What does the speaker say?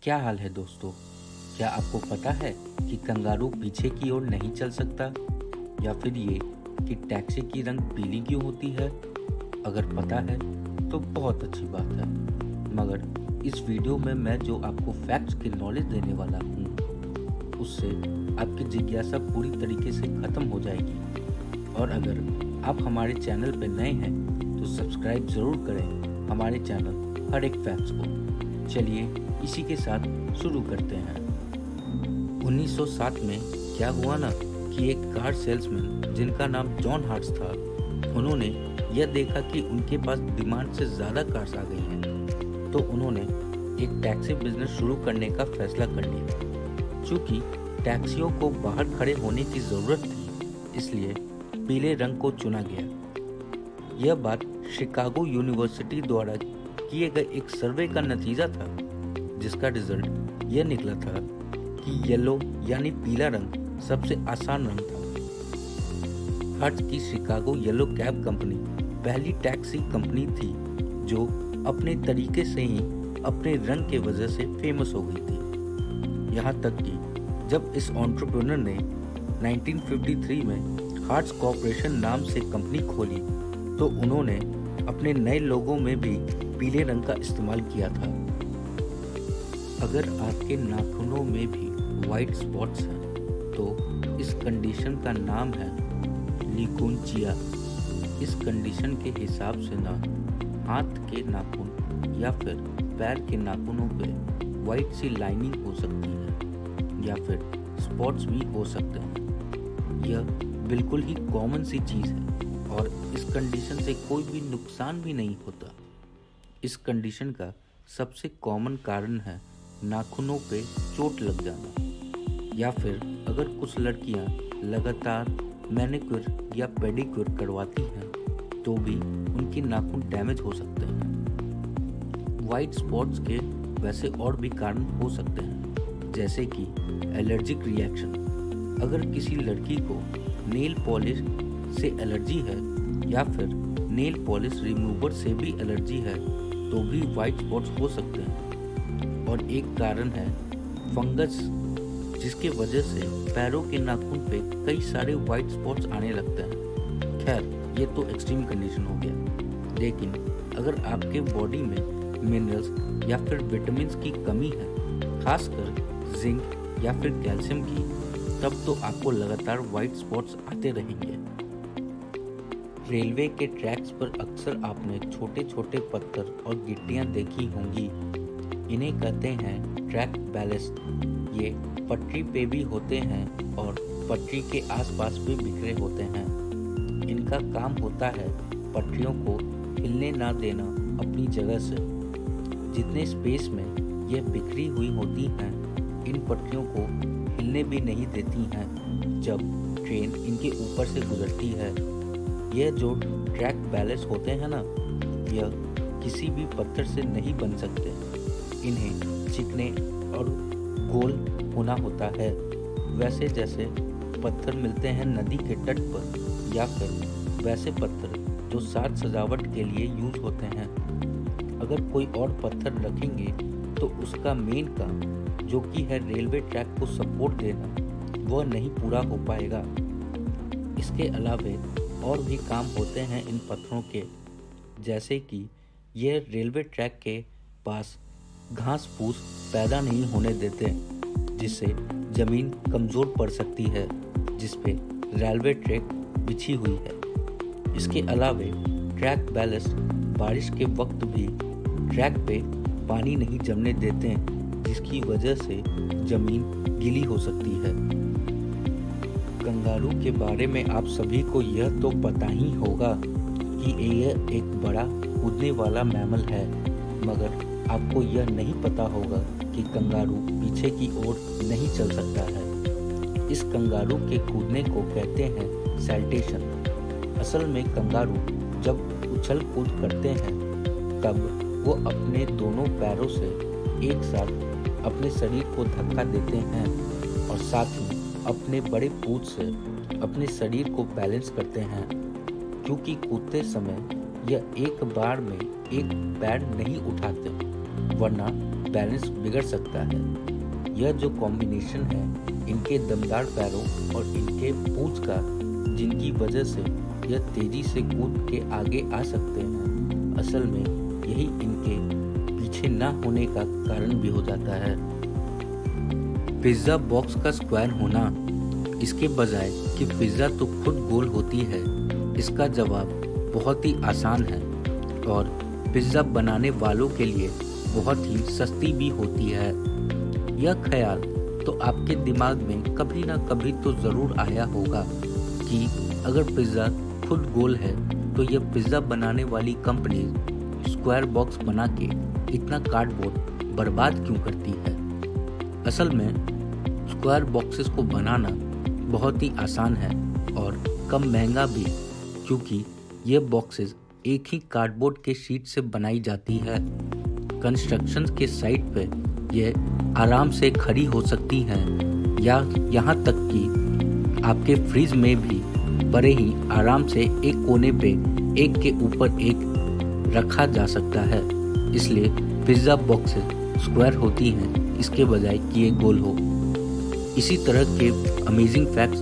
क्या हाल है दोस्तों? क्या आपको पता है कि कंगारू पीछे की ओर नहीं चल सकता? या फिर ये कि टैक्सी की रंग पीली क्यों होती है? अगर पता है तो बहुत अच्छी बात है। मगर इस वीडियो में मैं जो आपको फैक्ट्स की नॉलेज देने वाला हूँ, उससे आपकी जिज्ञासा पूरी तरीके से खत्म हो जाएगी। और अगर आप हमारे चैनल पर नए हैं तो सब्सक्राइब ज़रूर करें हमारे चैनल हर एक फैक्ट्स को। चलिए इसी के साथ शुरू करते हैं। 1907 में क्या हुआ ना कि एक कार सेल्समैन जिनका नाम जॉन हार्ट्स था, उन्होंने यह देखा कि उनके पास डिमांड से ज़्यादा कार्स आ गई हैं, तो उन्होंने एक टैक्सी बिजनेस शुरू करने का फैसला कर लिया। चूँकि टैक्सियों को बाहर खड़े होने की ज़रूरत थी, इसलिए पीले रंग को चुना गया। यह बात शिकागो यूनिवर्सिटी द्वारा किए गए एक सर्वे का नतीजा था, जिसका रिजल्ट यह निकला था कि येलो यानी पीला रंग सबसे आसान रंग था। हार्ट्स की शिकागो येलो कैब कंपनी पहली टैक्सी कंपनी थी जो अपने तरीके से ही अपने रंग के वजह से फेमस हो गई थी। यहाँ तक कि जब इस एंटरप्रेन्योर ने 1953 में हार्ट्स कॉर्पोरेशन नाम से कंपनी खोली, तो उन्होंने अपने नए लोगों में भी पीले रंग का इस्तेमाल किया था। अगर आपके नाखूनों में भी वाइट स्पॉट्स हैं, तो इस कंडीशन का नाम है लिकुनचिया। इस कंडीशन के हिसाब से ना हाथ के नाखून या फिर पैर के नाखूनों पे वाइट सी लाइनिंग हो सकती है या फिर स्पॉट्स भी हो सकते हैं। यह बिल्कुल ही कॉमन सी चीज़ है और इस कंडीशन से कोई भी नुकसान भी नहीं होता। इस कंडीशन का सबसे कॉमन कारण है नाखूनों पे चोट लग जाना, या फिर अगर कुछ लड़कियां लगातार मैनिक्योर या पेडिक्योर करवाती हैं तो भी उनके नाखून डैमेज हो सकते हैं। वाइट स्पॉट्स के वैसे और भी कारण हो सकते हैं, जैसे कि एलर्जिक रिएक्शन। अगर किसी लड़की को नेल पॉलिश से एलर्जी है या फिर नेल पॉलिश रिमूवर से भी एलर्जी है तो भी वाइट स्पॉट्स हो सकते हैं। और एक कारण है फंगस, जिसके वजह से पैरों के नाखून पे कई सारे वाइट स्पॉट्स आने लगते हैं। खैर, ये तो एक्सट्रीम कंडीशन हो गया, लेकिन अगर आपके बॉडी में मिनरल्स या फिर विटामिन्स की कमी है, खासकर जिंक या फिर कैल्शियम की, तब तो आपको लगातार वाइट स्पॉट्स आते रहेंगे। रेलवे के ट्रैक्स पर अक्सर आपने छोटे छोटे पत्थर और गिट्टियां देखी होंगी। इन्हें कहते हैं ट्रैक बैलेस्ट। ये पटरी पे भी होते हैं और पटरी के आसपास भी बिखरे होते हैं। इनका काम होता है पटरियों को हिलने ना देना अपनी जगह से। जितने स्पेस में यह बिखरी हुई होती हैं, इन पटरियों को हिलने भी नहीं देती हैं जब ट्रेन इनके ऊपर से गुजरती है। यह जो ट्रैक बैलेंस होते हैं ना, यह किसी भी पत्थर से नहीं बन सकते। इन्हें चिकने और गोल होना होता है, वैसे जैसे पत्थर मिलते हैं नदी के तट पर, या फिर वैसे पत्थर जो साज सजावट के लिए यूज होते हैं। अगर कोई और पत्थर रखेंगे तो उसका मेन काम, जो कि है रेलवे ट्रैक को सपोर्ट देना, वह नहीं पूरा हो पाएगा। इसके अलावे और भी काम होते हैं इन पत्थरों के, जैसे कि यह रेलवे ट्रैक के पास घास फूस पैदा नहीं होने देते, जिससे ज़मीन कमज़ोर पड़ सकती है जिस पे रेलवे ट्रैक बिछी हुई है। इसके अलावे ट्रैक बैलेंस बारिश के वक्त भी ट्रैक पे पानी नहीं जमने देते, जिसकी वजह से ज़मीन गीली हो सकती है। कंगारू के बारे में आप सभी को यह तो पता ही होगा कि यह एक बड़ा कूदने वाला मैमल है, मगर आपको यह नहीं पता होगा कि कंगारू पीछे की ओर नहीं चल सकता है। इस कंगारू के कूदने को कहते हैं सैल्टेशन। असल में कंगारू जब उछल कूद करते हैं, तब वो अपने दोनों पैरों से एक साथ अपने शरीर को धक्का देते हैं और साथ ही अपने बड़े पूंछ से अपने शरीर को बैलेंस करते हैं। क्योंकि कूदते समय यह एक बार में एक पैर नहीं उठाते, वरना बैलेंस बिगड़ सकता है। यह जो कॉम्बिनेशन है इनके दमदार पैरों और इनके पूंछ का, जिनकी वजह से यह तेजी से कूद के आगे आ सकते हैं, असल में यही इनके पीछे ना होने का कारण भी हो जाता है। पिज्ज़ा बॉक्स का स्क्वायर होना, इसके बजाय कि पिज्ज़ा तो खुद गोल होती है, इसका जवाब बहुत ही आसान है और पिज्ज़ा बनाने वालों के लिए बहुत ही सस्ती भी होती है। यह ख्याल तो आपके दिमाग में कभी ना कभी तो ज़रूर आया होगा कि अगर पिज़्ज़ा खुद गोल है तो यह पिज़्ज़ा बनाने वाली कंपनी स्क्वायर बॉक्स बना के इतना कार्डबोर्ड बर्बाद क्यों करती है। असल में स्क्वायर बॉक्सेस को बनाना बहुत ही आसान है और कम महंगा भी, क्योंकि ये बॉक्सेस एक ही कार्डबोर्ड के शीट से बनाई जाती है। कंस्ट्रक्शन के साइट पे ये आराम से खड़ी हो सकती हैं या यहाँ तक कि आपके फ्रिज में भी बड़े ही आराम से एक कोने पे एक के ऊपर एक रखा जा सकता है। इसलिए पिज़्ज़ा बॉक्सेस स्क्वायर होती हैं इसके बजाय कि ये गोल हो। इसी तरह के अमेजिंग फैक्ट्स